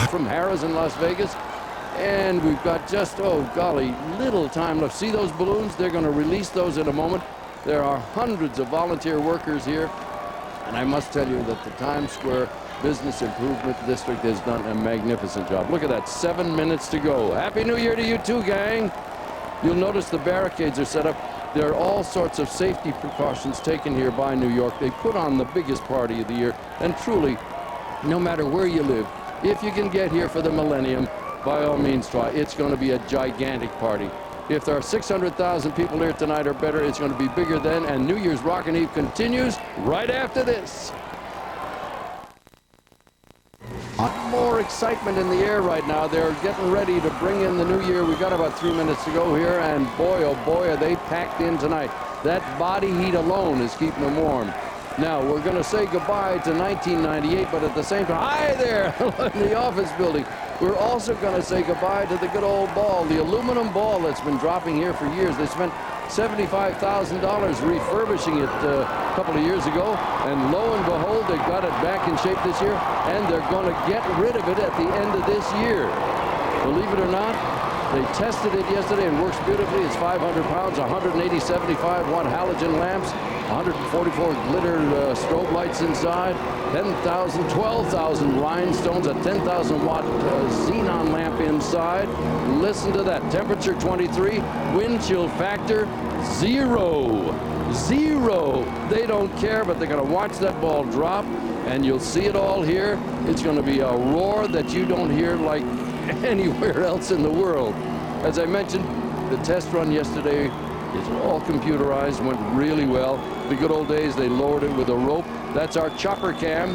from Harrah's in Las Vegas. And we've got just, oh golly, little time left. See those balloons? They're going to release those in a moment. There are hundreds of volunteer workers here. And I must tell you that the Times Square Business Improvement District has done a magnificent job. Look at that, 7 minutes to go. Happy New Year to you too, gang. You'll notice the barricades are set up. There are all sorts of safety precautions taken here by New York. They put on the biggest party of the year. And truly, no matter where you live, if you can get here for the millennium, by all means try. It's going to be a gigantic party. If there are 600,000 people here tonight or better, it's going to be bigger then. And New Year's Rockin' Eve continues right after this. More excitement in the air right now. They're getting ready to bring in the new year. We've got about 3 minutes to go here, and boy, oh boy, are they packed in tonight. That body heat alone is keeping them warm. Now, we're going to say goodbye to 1998, but at the same time, hi there in the office building. We're also going to say goodbye to the good old ball, the aluminum ball that's been dropping here for years. They spent $75,000 refurbishing it a couple of years ago, and lo and behold, they got it back in shape this year, and they're going to get rid of it at the end of this year. Believe it or not, they tested it yesterday and works beautifully. It's 500 pounds, 180 75-watt halogen lamps, 144 glitter strobe lights inside, 10,000, 12,000 rhinestones, a 10,000-watt xenon lamp inside. Listen to that. Temperature 23, wind chill factor 0. 0. They don't care, but they're going to watch that ball drop, and you'll see it all here. It's going to be a roar that you don't hear like anywhere else in the world. As I mentioned, the test run yesterday is all computerized, went really well. The good old days, they lowered it with a rope. That's our chopper cam.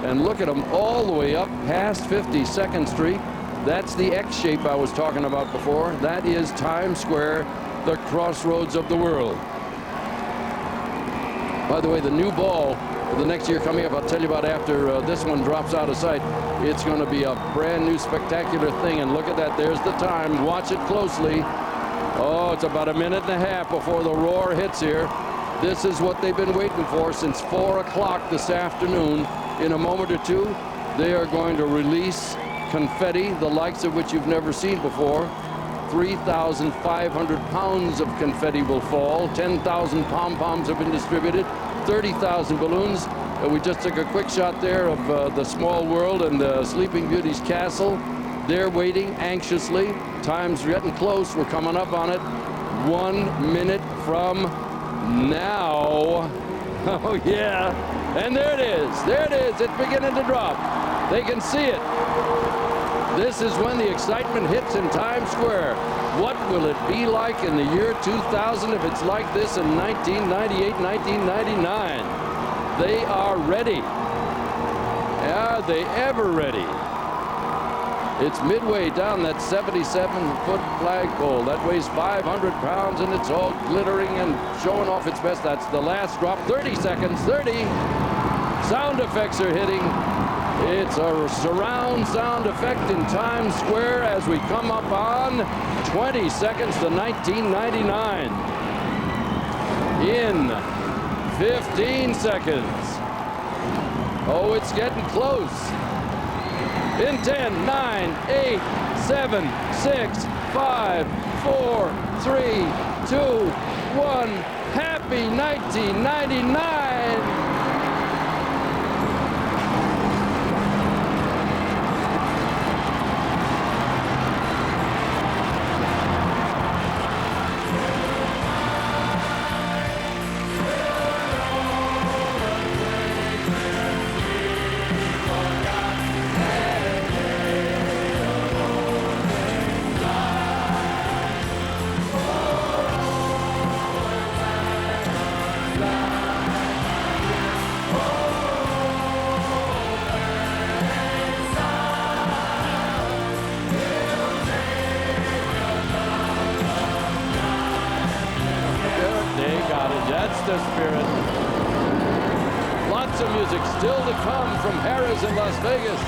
And look at them all the way up past 52nd Street. That's the X shape I was talking about before. That is Times Square, the crossroads of the world. By the way, the new ball for the next year coming up, I'll tell you about after this one drops out of sight. It's going to be a brand new spectacular thing. And look at that, there's the time. Watch it closely. Oh, it's about a minute and a half before the roar hits here. This is what they've been waiting for since 4 o'clock this afternoon. In a moment or two, they are going to release confetti, the likes of which you've never seen before. 3,500 pounds of confetti will fall. 10,000 pom-poms have been distributed. 30,000 balloons. We just took a quick shot there of the Small World and the Sleeping Beauty's castle. They're waiting anxiously. Time's getting close. We're coming up on it. 1 minute from now. Oh, yeah. And there it is. There it is. It's beginning to drop. They can see it. This is when the excitement hits in Times Square. What will it be like in the year 2000 if it's like this in 1998, 1999? They are ready. Are they ever ready? It's midway down that 77-foot flagpole. That weighs 500 pounds, and it's all glittering and showing off its best. That's the last drop. 30 seconds. 30. Sound effects are hitting. It's a surround sound effect in Times Square as we come up on 20 seconds to 1999. In 15 seconds. Oh, it's getting close. In 10, 9, 8, 7, 6, 5, 4, 3, 2, 1. Happy 1999! That's the spirit. Lots of music still to come from Harrah's in Las Vegas.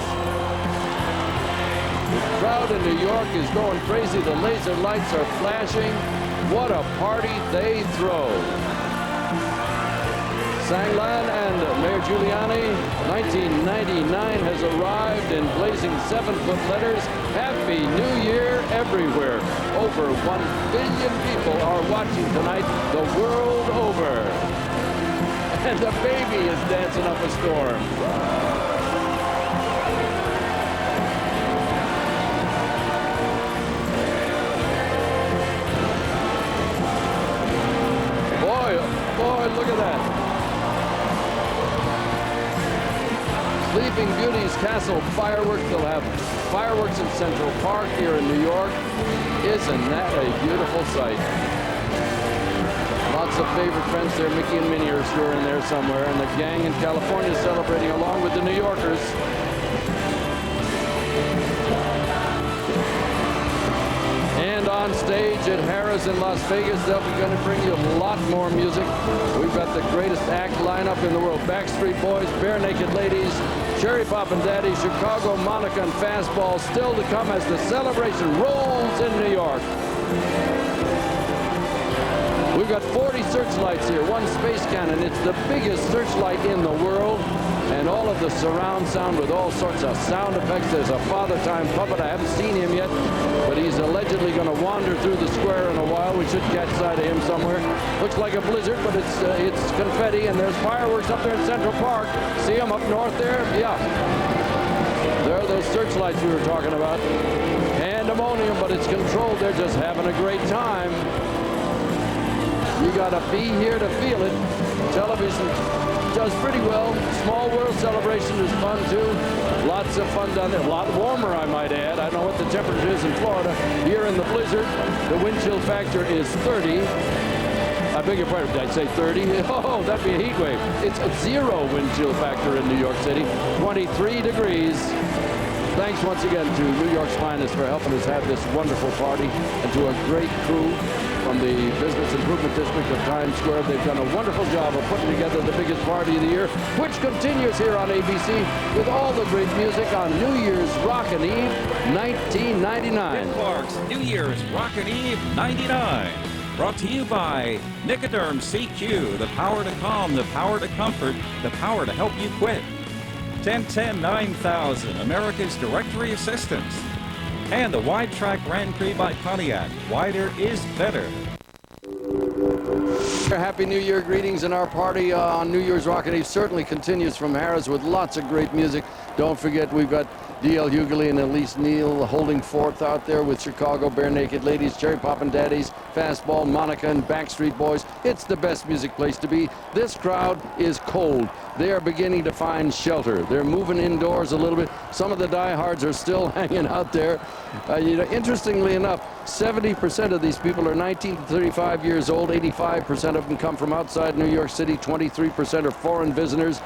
The crowd in New York is going crazy. The laser lights are flashing. What a party they throw. Sanglan and Mayor Giuliani. 1999 has arrived in blazing 7-foot letters. Happy New Year everywhere. Over 1 billion people are watching tonight the world over. And the baby is dancing up a storm. Boy, look at that. Sleeping Beauty's Castle fireworks. They'll have fireworks in Central Park here in New York. Isn't that a beautiful sight? Lots of favorite friends there. Mickey and Minnie are sure in there somewhere. And the gang in California is celebrating along with the New Yorkers. And on stage at Harrah's in Las Vegas, they'll be going to bring you a lot more music. We've got the greatest act lineup in the world. Backstreet Boys, Bare Naked Ladies, Cherry Poppin' Daddy, Chicago, Monica, and Fastball still to come as the celebration rolls in New York. We've got 40 searchlights here, one space cannon. It's the biggest searchlight in the world. And all of the surround sound with all sorts of sound effects. There's a Father Time puppet. I haven't seen him yet, but he's allegedly going to wander through the square in a while. We should catch sight of him somewhere. Looks like a blizzard, but it's confetti, and there's fireworks up there in Central Park. See them up north there? Yeah. There are those searchlights we were talking about. Pandemonium, but it's controlled. They're just having a great time. You got to be here to feel it. Television does pretty well. Small World Celebration is fun too. Lots of fun down there. A lot warmer, I might add. I don't know what the temperature is in Florida. Here in the blizzard, the wind chill factor is 30. I beg your pardon, did I say 30? Oh, that'd be a heat wave. It's a 0 wind chill factor in New York City. 23 degrees. Thanks once again to New York's finest for helping us have this wonderful party, and to a great crew from the Business Improvement District of Times Square. They've done a wonderful job of putting together the biggest party of the year, which continues here on ABC with all the great music on New Year's Rockin' Eve 1999. Dick Clark's New Year's Rockin' Eve 99. Brought to you by Nicoderm CQ, the power to calm, the power to comfort, the power to help you quit. 1010-9000, America's Directory Assistance. And the Wide Track Grand Prix by Pontiac. Wider is better. Happy New Year greetings, and our party on New Year's Rockin' Eve certainly continues from Harrah's with lots of great music. Don't forget, we've got D.L. Hughley and Elise Neal holding forth out there with Chicago, Bare Naked Ladies, Cherry Poppin' Daddies, Fastball, Monica, and Backstreet Boys. It's the best music place to be. This crowd is cold. They are beginning to find shelter. They're moving indoors a little bit. Some of the diehards are still hanging out there. Interestingly enough, 70% of these people are 19 to 35 years old. 85% of them come from outside New York City. 23% are foreign visitors.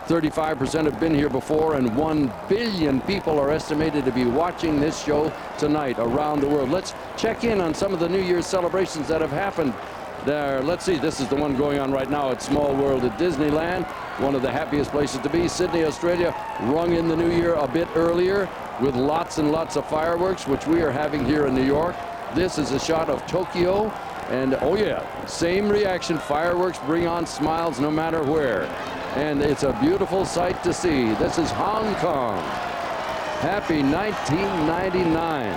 35% have been here before, and 1 billion people are estimated to be watching this show tonight around the world. Let's check in on some of the New Year's celebrations that have happened there. Let's see, this is the one going on right now at Small World at Disneyland, one of the happiest places to be. Sydney, Australia, rung in the new year a bit earlier with lots and lots of fireworks, which we are having here in New York. This is a shot of Tokyo, and oh yeah, same reaction. Fireworks bring on smiles no matter where. And it's a beautiful sight to see. This is Hong Kong. Happy 1999.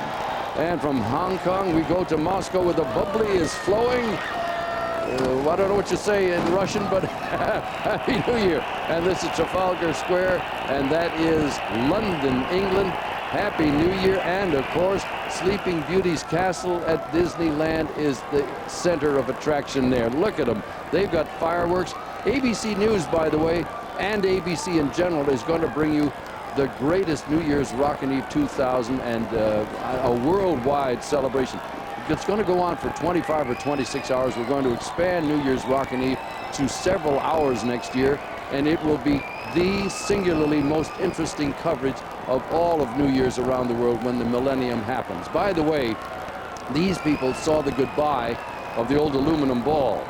And from Hong Kong, we go to Moscow where the bubbly is flowing. I don't know what you say in Russian, but Happy New Year. And this is Trafalgar Square, and that is London, England. Happy New Year. And of course, Sleeping Beauty's castle at Disneyland is the center of attraction there. Look at them. They've got fireworks. ABC News, by the way, and ABC in general, is going to bring you the greatest New Year's Rockin' Eve 2000 and a worldwide celebration. It's going to go on for 25 or 26 hours. We're going to expand New Year's Rockin' Eve to several hours next year, and it will be the singularly most interesting coverage of all of New Year's around the world when the millennium happens. By the way, these people saw the goodbye of the old aluminum ball.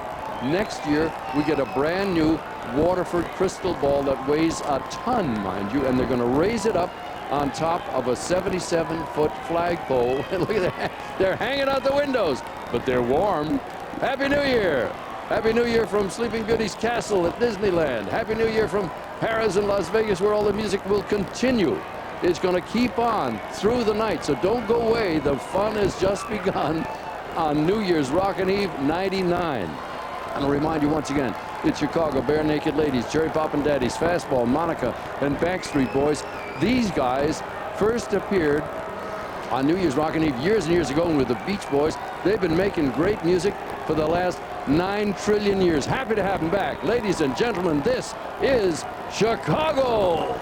Next year, we get a brand new Waterford crystal ball that weighs a ton, mind you, and they're going to raise it up on top of a 77-foot flagpole. And look at that. They're hanging out the windows, but they're warm. Happy New Year. Happy New Year from Sleeping Beauty's Castle at Disneyland. Happy New Year from Harrah's in Las Vegas, where all the music will continue. It's going to keep on through the night, so don't go away. The fun has just begun on New Year's Rockin' Eve '99. And I'll remind you once again, it's Chicago Bare Naked Ladies, Cherry Poppin' Daddies, Fastball, Monica, and Backstreet Boys. These guys first appeared on New Year's Rockin' Eve years and years ago with the Beach Boys. They've been making great music for the last 9 trillion years. Happy to have them back. Ladies and gentlemen, this is Chicago.